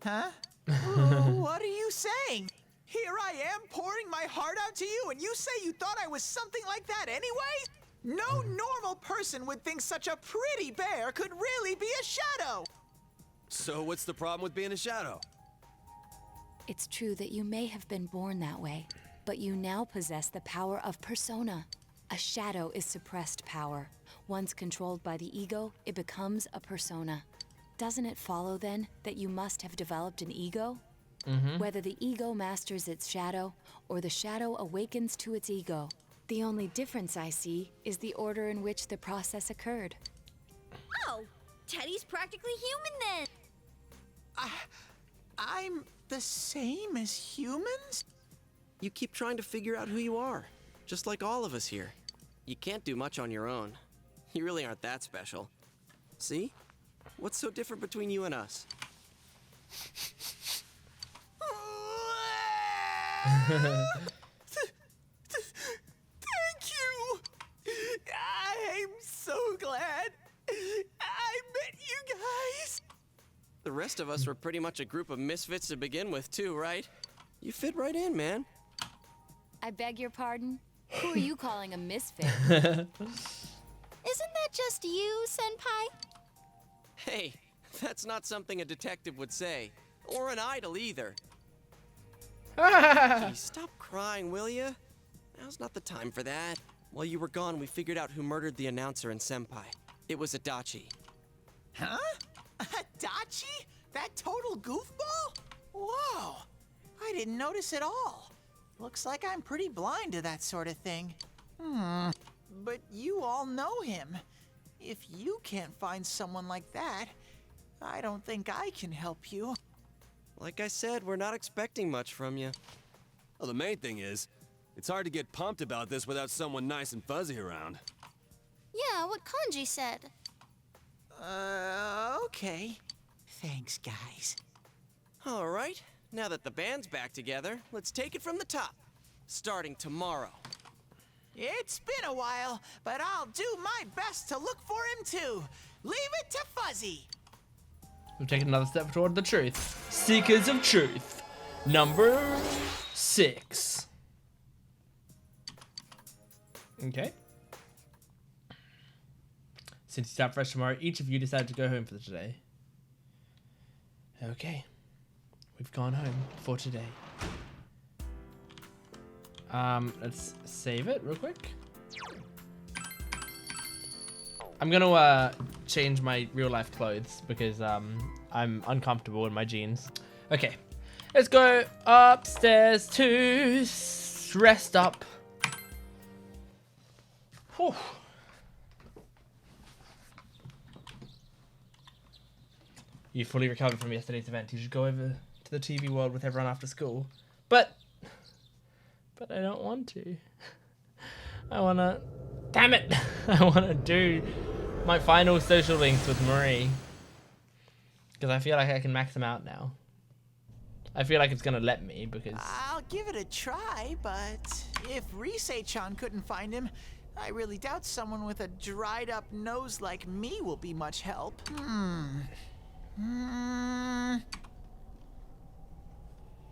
Huh? What are you saying? Here I am pouring my heart out to you, and you say you thought I was something like that anyway? No normal person would think such a pretty bear could really be a shadow. So what's the problem with being a shadow? It's true that you may have been born that way, but you now possess the power of persona. A shadow is suppressed power. Once controlled by the ego, it becomes a persona. Doesn't it follow then that you must have developed an ego? Whether the ego masters its shadow or the shadow awakens to its ego. The only difference I see is the order in which the process occurred. Oh, Teddy's practically human then. I'm the same as humans? You keep trying to figure out who you are, just like all of us here. You can't do much on your own. You really aren't that special. See? What's so different between you and us? Thank you! I'm so glad I met you guys! The rest of us were pretty much a group of misfits to begin with, too, right? You fit right in, man. I beg your pardon? Who are you calling a misfit? Isn't that just you, Senpai? Hey, that's not something a detective would say. Or an idol, either. Please stop crying, will ya? Now's not the time for that. While you were gone, we figured out who murdered the announcer and Senpai. It was Adachi. Huh? Adachi? That total goofball? Whoa! I didn't notice at all. Looks like I'm pretty blind to that sort of thing. But you all know him. If you can't find someone like that, I don't think I can help you. Like I said, we're not expecting much from you. Well, the main thing is, it's hard to get pumped about this without someone nice and fuzzy around. Yeah, what Kanji said. Okay. Thanks, guys. All right, now that the band's back together, let's take it from the top. Starting tomorrow. It's been a while, but I'll do my best to look for him too. Leave it to Fuzzy. We've taken another step toward the truth. Seekers of Truth. Number 6. Okay. Since you start fresh tomorrow, each of you decided to go home for today. Okay. We've gone home for today. Let's save it real quick. I'm gonna change my real life clothes because I'm uncomfortable in my jeans. Okay, let's go upstairs to rest up. Whew. You fully recovered from yesterday's event. You should go over to the TV world with everyone after school. But I don't want to. I wanna... Damn it! I wanna do my final social links with Marie. Because I feel like I can max them out now. I feel like it's gonna let me because... I'll give it a try, but if Risei-chan couldn't find him, I really doubt someone with a dried up nose like me will be much help.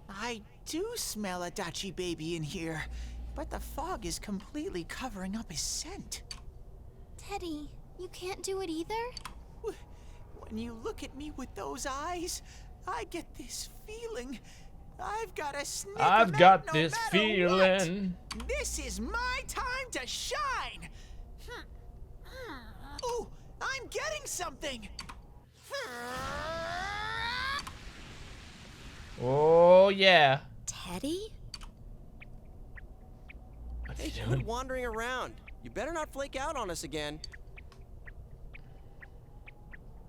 I do smell Adachi baby in here, but the fog is completely covering up his scent. Teddy, you can't do it either? When you look at me with those eyes, I get this feeling. I've got to sniff him I've out got no this matter feeling. what. This is my time to shine. Ooh, I'm getting something. Oh, yeah. Teddy? Hey, quit wandering around. You better not flake out on us again.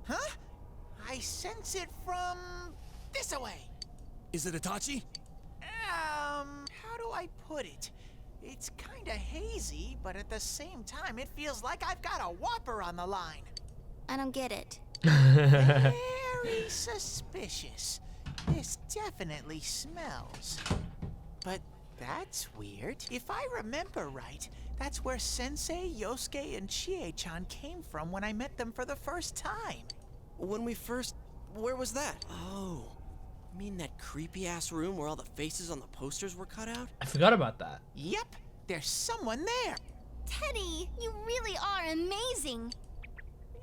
Huh? I sense it from this away. Is it Itachi? How do I put it? It's kinda hazy, but at the same time, it feels like I've got a whopper on the line. I don't get it. Very suspicious. This definitely smells. But that's weird. If I remember right, that's where Sensei, Yosuke, and Chie-chan came from when I met them for the first time. When we first... Where was that? Oh, you mean that creepy-ass room where all the faces on the posters were cut out? I forgot about that. Yep, there's someone there. Teddy, you really are amazing.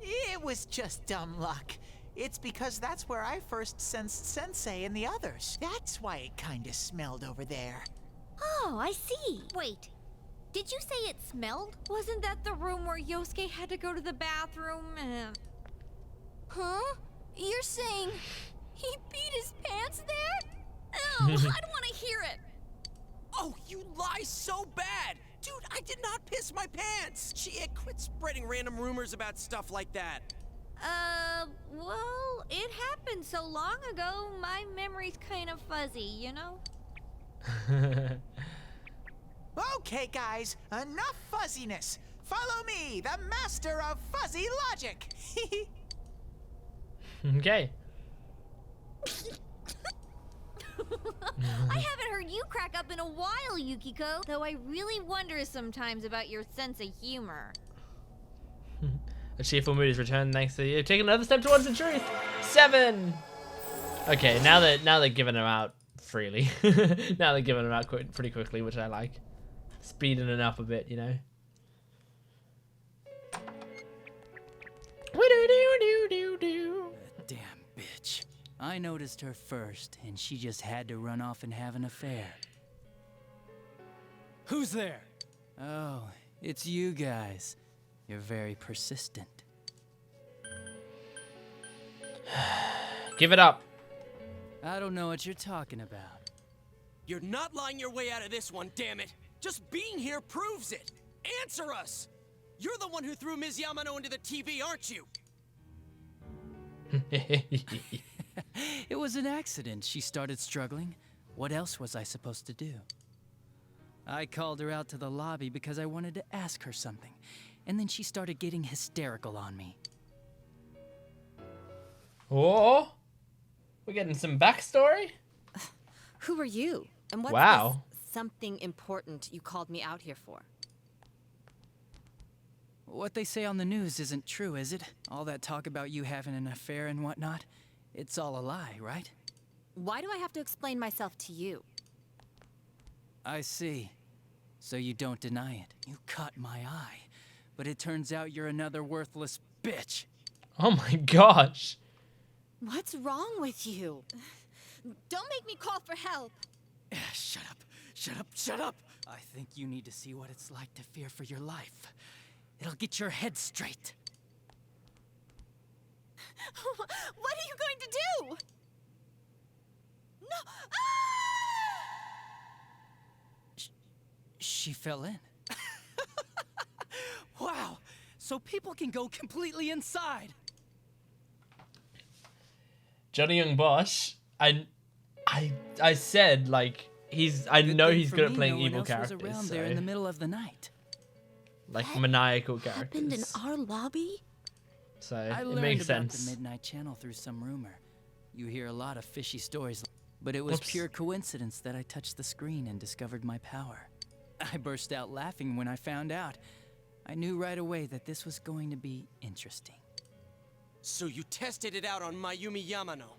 It was just dumb luck. It's because that's where I first sensed Sensei and the others. That's why it kinda smelled over there. Oh, I see. Wait, Did you say it smelled? Wasn't that the room where Yosuke had to go to the bathroom? Huh? You're saying he peed his pants there? Oh, I don't want to hear it. Oh, you lie so bad! Dude, I did not piss my pants! Shit, quit spreading random rumors about stuff like that. Well, it happened so long ago, my memory's kind of fuzzy, you know? Okay, guys, enough fuzziness. Follow me, the master of fuzzy logic. Okay. I haven't heard you crack up in a while, Yukiko. Though I really wonder sometimes about your sense of humor. A cheerful mood is returned thanks to you taking another step towards the truth. 7. Okay, now they're giving them out freely. Now they're giving them out pretty quickly, which I like. Speeding it up a bit, you know. Damn bitch. I noticed her first, and she just had to run off and have an affair. Who's there? Oh, it's you guys. You're very persistent. Give it up. I don't know what you're talking about. You're not lying your way out of this one, damn it! Just being here proves it! Answer us! You're the one who threw Ms. Yamano into the TV, aren't you? It was an accident. She started struggling. What else was I supposed to do? I called her out to the lobby because I wanted to ask her something, and then she started getting hysterical on me. Oh, we're getting some backstory. Who are you? And what's Wow. this something important you called me out here for? What they say on the news isn't true, is it? All that talk about you having an affair and whatnot? It's all a lie, right? Why do I have to explain myself to you? I see. So you don't deny it. You caught my eye. But it turns out you're another worthless bitch. Oh my gosh. What's wrong with you? Don't make me call for help. Shut up. Shut up. Shut up. I think you need to see what it's like to fear for your life. It'll get your head straight. What are you going to do? No! She fell in. Wow! So people can go completely inside. Johnny Young Bosch. I said like I know he's good at playing evil characters. Around so. there in the middle of the night. Like maniacal Happened in characters. our lobby? So I it learned makes about sense. the Midnight Channel through some rumor. You hear a lot of fishy stories, but it was Whoops. pure coincidence that I touched the screen and discovered my power. I burst out laughing when I found out. I knew right away that this was going to be interesting. So you tested it out on Mayumi Yamano?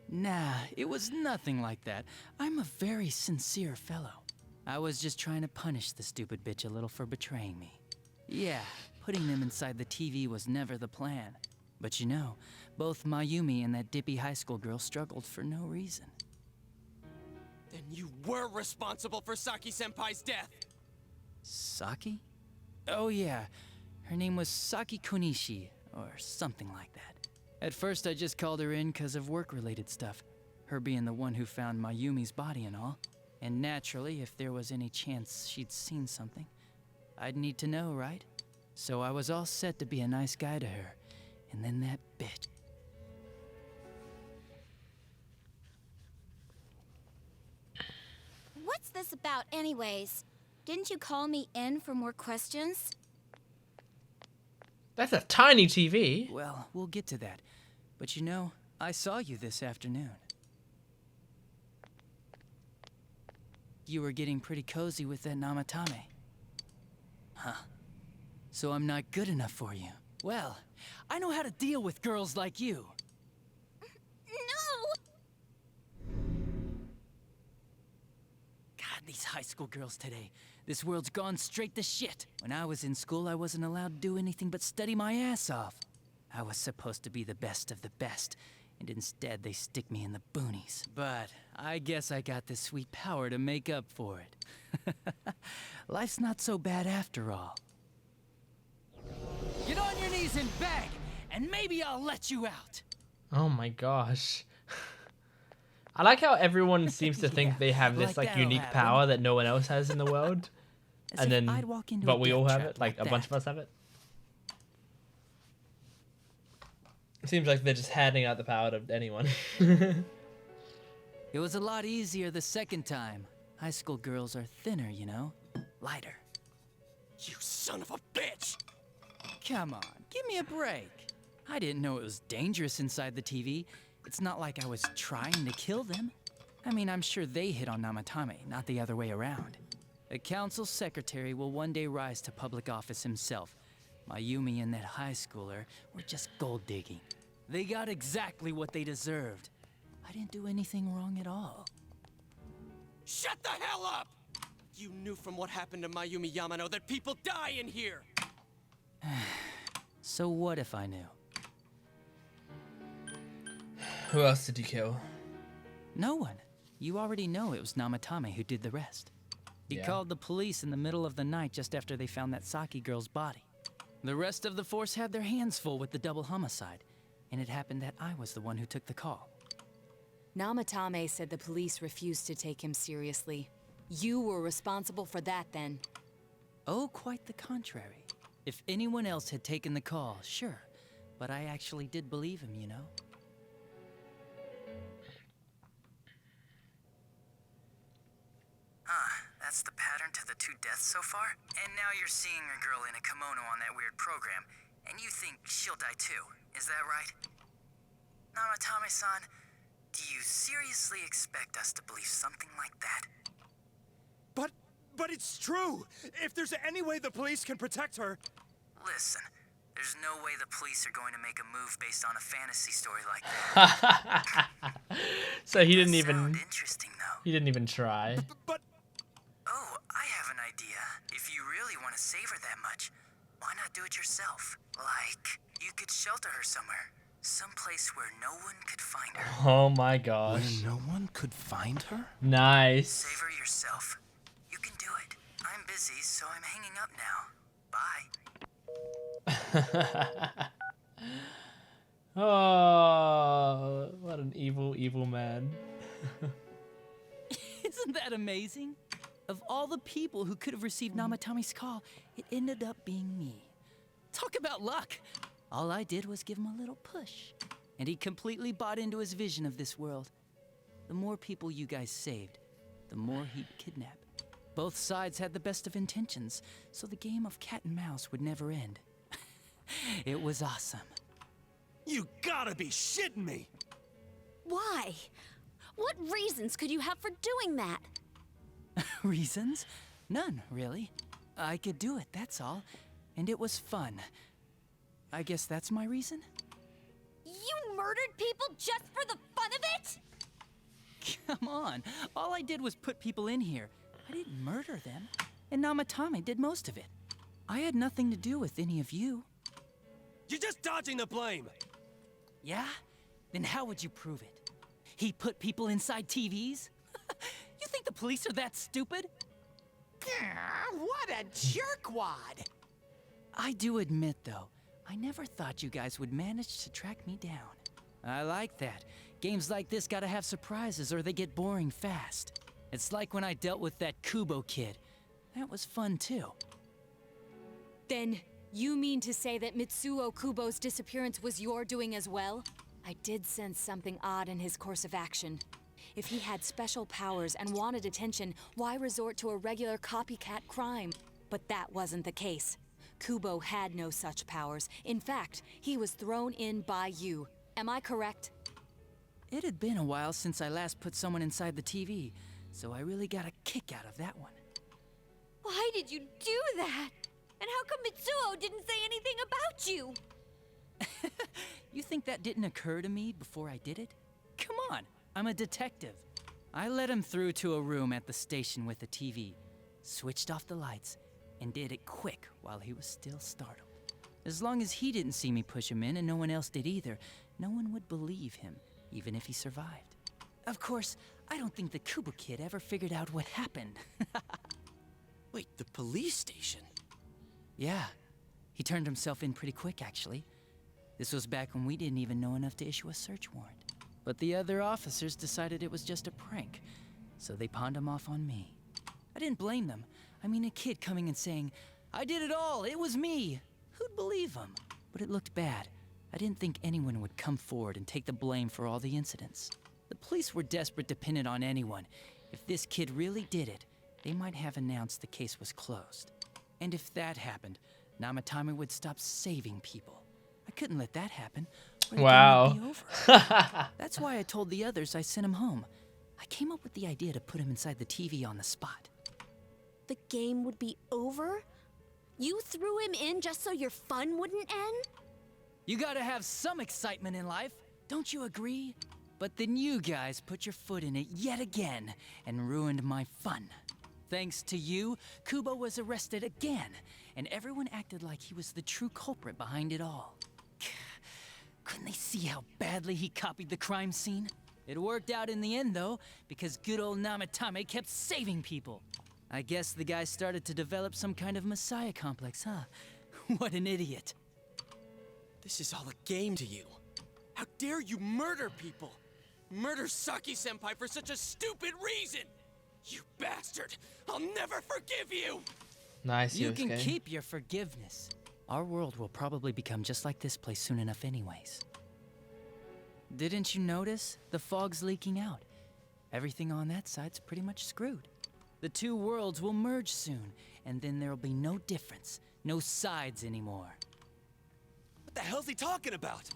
Nah, it was nothing like that. I'm a very sincere fellow. I was just trying to punish the stupid bitch a little for betraying me. Yeah, putting them inside the TV was never the plan. But you know, both Mayumi and that dippy high school girl struggled for no reason. Then you were responsible for Saki-senpai's death! Saki? Oh yeah, her name was Saki Konishi, or something like that. At first I just called her in because of work-related stuff, her being the one who found Mayumi's body and all. And naturally, if there was any chance she'd seen something, I'd need to know, right? So I was all set to be a nice guy to her, and then that bitch. What's this about, anyways? Didn't you call me in for more questions? That's a tiny TV. Well, we'll get to that. But you know, I saw you this afternoon. You were getting pretty cozy with that Namatame. Huh. So I'm not good enough for you. Well, I know how to deal with girls like you. No! God, these high school girls today. This world's gone straight to shit. When I was in school, I wasn't allowed to do anything but study my ass off. I was supposed to be the best of the best, and instead they stick me in the boonies. But I guess I got this sweet power to make up for it. Life's not so bad after all. Get on your knees and beg, and maybe I'll let you out. Oh my gosh. I like how everyone seems to think they have this like that'll unique happen. power that no one else has in the world. As And if then, I'd walk into but a we death all have trap it, like a like bunch of that. us have it. It seems like they're just handing out the power to anyone. It was a lot easier the second time. High school girls are thinner, you know? Lighter. You son of a bitch! Come on, give me a break. I didn't know it was dangerous inside the TV. It's not like I was trying to kill them. I mean, I'm sure they hit on Namatame, not the other way around. A council secretary will one day rise to public office himself. Mayumi and that high schooler were just gold digging. They got exactly what they deserved. I didn't do anything wrong at all. Shut the hell up! You knew from what happened to Mayumi Yamano that people die in here! So what if I knew? Who else did you kill? No one. You already know it was Namatame who did the rest. He Yeah. called the police in the middle of the night just after they found that Saki girl's body. The rest of the force had their hands full with the double homicide, and it happened that I was the one who took the call. Namatame said the police refused to take him seriously. You were responsible for that then. Oh, quite the contrary. If anyone else had taken the call, sure. But I actually did believe him, you know? That's the pattern to the 2 deaths so far? And now you're seeing a girl in a kimono on that weird program, and you think she'll die too, is that right? Namatame-san, do you seriously expect us to believe something like that? But it's true! If there's any way the police can protect her... Listen, there's no way the police are going to make a move based on a fantasy story like that. So he didn't even. Interesting, though. He didn't even try. Oh, I have an idea. If you really want to save her that much, why not do it yourself? Like, you could shelter her somewhere. Someplace where no one could find her. Oh my gosh. Where no one could find her? Nice. Save her yourself. You can do it. I'm busy, so I'm hanging up now. Bye. Oh, what an evil, evil man. Isn't that amazing? Of all the people who could have received Namatame's call, it ended up being me. Talk about luck! All I did was give him a little push, and he completely bought into his vision of this world. The more people you guys saved, the more he'd kidnap. Both sides had the best of intentions, so the game of cat and mouse would never end. It was awesome. You gotta be shitting me! Why? What reasons could you have for doing that? Reasons? None, really. I could do it, that's all. And it was fun. I guess that's my reason? You murdered people just for the fun of it? Come on. All I did was put people in here. I didn't murder them. And Namatame did most of it. I had nothing to do with any of you. You're just dodging the blame! Yeah? Then how would you prove it? He put people inside TVs? You think the police are that stupid? What a jerkwad! I do admit, though, I never thought you guys would manage to track me down. I like that. Games like this gotta have surprises or they get boring fast. It's like when I dealt with that Kubo kid. That was fun, too. Then, you mean to say that Mitsuo Kubo's disappearance was your doing as well? I did sense something odd in his course of action. If he had special powers and wanted attention, why resort to a regular copycat crime? But that wasn't the case. Kubo had no such powers. In fact, he was thrown in by you. Am I correct? It had been a while since I last put someone inside the TV, so I really got a kick out of that one. Why did you do that? And how come Mitsuo didn't say anything about you? You think that didn't occur to me before I did it? Come on, I'm a detective. I led him through to a room at the station with a TV, switched off the lights, and did it quick while he was still startled. As long as he didn't see me push him in and no one else did either, no one would believe him. even if he survived. Of course, I don't think the Kubo kid ever figured out what happened. Wait, the police station? Yeah, he turned himself in pretty quick, actually. This was back when we didn't even know enough to issue a search warrant. But the other officers decided it was just a prank, so they pawned him off on me. I didn't blame them. I mean, a kid coming and saying, "I did it all, it was me." Who'd believe him? But it looked bad. I didn't think anyone would come forward and take the blame for all the incidents. The police were desperate to pin it on anyone. If this kid really did it, they might have announced the case was closed. And if that happened, Namatame would stop saving people. I couldn't let that happen. Or the Wow. game would be over. That's why I told the others I sent him home. I came up with the idea to put him inside the TV on the spot. The game would be over? You threw him in just so your fun wouldn't end? You gotta have some excitement in life, don't you agree? But then you guys put your foot in it yet again and ruined my fun. Thanks to you, Kubo was arrested again, and everyone acted like he was the true culprit behind it all. Couldn't they see how badly he copied the crime scene? It worked out in the end, though, because good old Namatame kept saving people. I guess the guy started to develop some kind of messiah complex, huh? What an idiot. This is all a game to you. How dare you murder people? Murder Saki-senpai for such a stupid reason! You bastard! I'll never forgive you! Nice, You can Yosuke. keep your forgiveness. Our world will probably become just like this place soon enough anyways. Didn't you notice? The fog's leaking out. Everything on that side's pretty much screwed. The two worlds will merge soon, and then there'll be no difference, no sides anymore. What the hell's he talking about?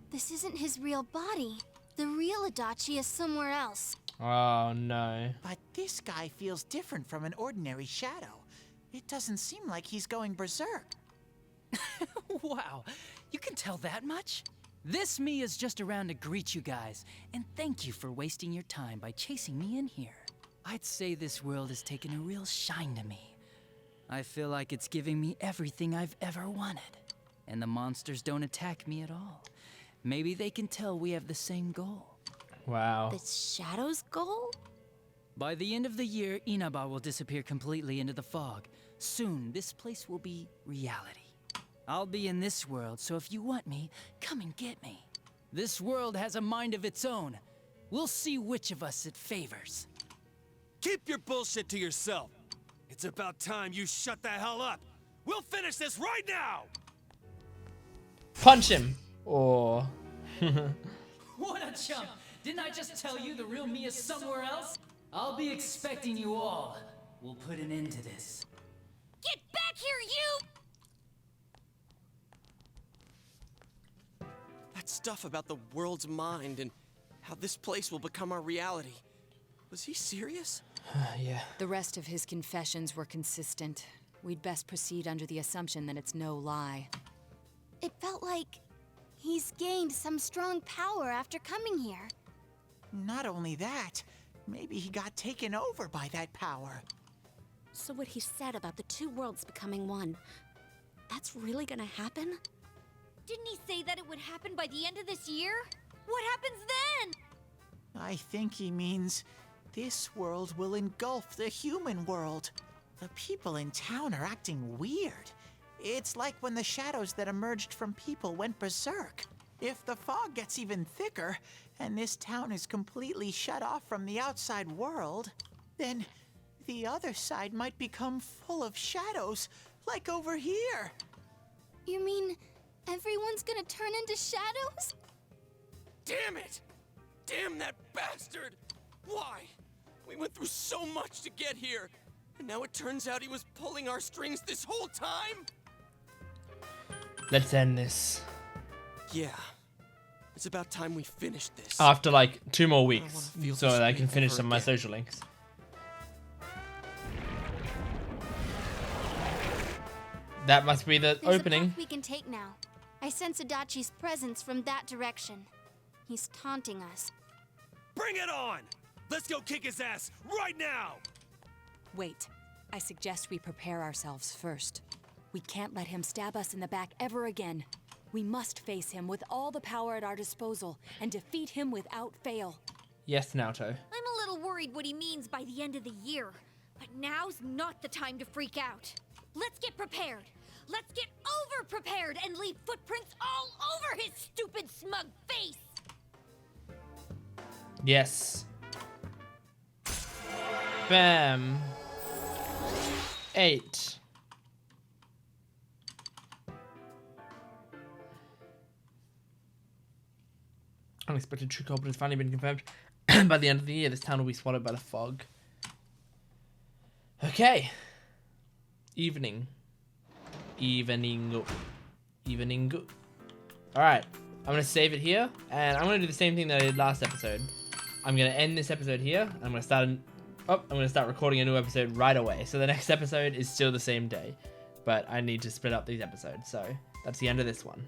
This isn't his real body. The real Adachi is somewhere else. Oh no. But this guy feels different from an ordinary shadow. It doesn't seem like he's going berserk. Wow, you can tell that much? This me is just around to greet you guys, and thank you for wasting your time by chasing me in here. I'd say this world has taken a real shine to me. I feel like it's giving me everything I've ever wanted. And the monsters don't attack me at all. Maybe they can tell we have the same goal. Wow. The Shadow's goal? By the end of the year, Inaba will disappear completely into the fog. Soon, this place will be reality. I'll be in this world, so if you want me, come and get me. This world has a mind of its own. We'll see which of us it favors. Keep your bullshit to yourself. It's about time you shut the hell up. We'll finish this right now! Punch him. Or. What a chump! Didn't I just tell you the real me is somewhere else? I'll be expecting you all. We'll put an end to this. Get back here, you! That stuff about the world's mind and how this place will become our reality. Was he serious? Yeah. The rest of his confessions were consistent. We'd best proceed under the assumption that it's no lie. It felt like he's gained some strong power after coming here. Not only that, maybe he got taken over by that power. So what he said about the two worlds becoming one, that's really gonna happen? Didn't he say that it would happen by the end of this year? What happens then? I think he means this world will engulf the human world. The people in town are acting weird. It's like when the shadows that emerged from people went berserk. If the fog gets even thicker, and this town is completely shut off from the outside world, then the other side might become full of shadows, like over here. You mean everyone's gonna turn into shadows? Damn it! Damn that bastard! Why? We went through so much to get here, and now it turns out he was pulling our strings this whole time? Let's end this. Yeah. It's about time we finished this. After like 2 more I weeks. wanna feel So this that I way can finish ever some of my again. social links. That must be the There's opening. a path we can take now. I sense Adachi's presence from that direction. He's taunting us. Bring it on! Let's go kick his ass right now! Wait. I suggest we prepare ourselves first. We can't let him stab us in the back ever again. We must face him with all the power at our disposal and defeat him without fail. Yes, Naoto. I'm a little worried what he means by the end of the year, but now's not the time to freak out. Let's get prepared. Let's get over-prepared and leave footprints all over his stupid, smug face! Yes. Bam. 8. Unexpected true culprit has finally been confirmed. By the end of the year, this town will be swallowed by the fog. Okay. Evening. Evening. Alright. I'm going to save it here. And I'm going to do the same thing that I did last episode. I'm going to end this episode here. I'm going to start recording a new episode right away. So the next episode is still the same day. But I need to split up these episodes. So that's the end of this one.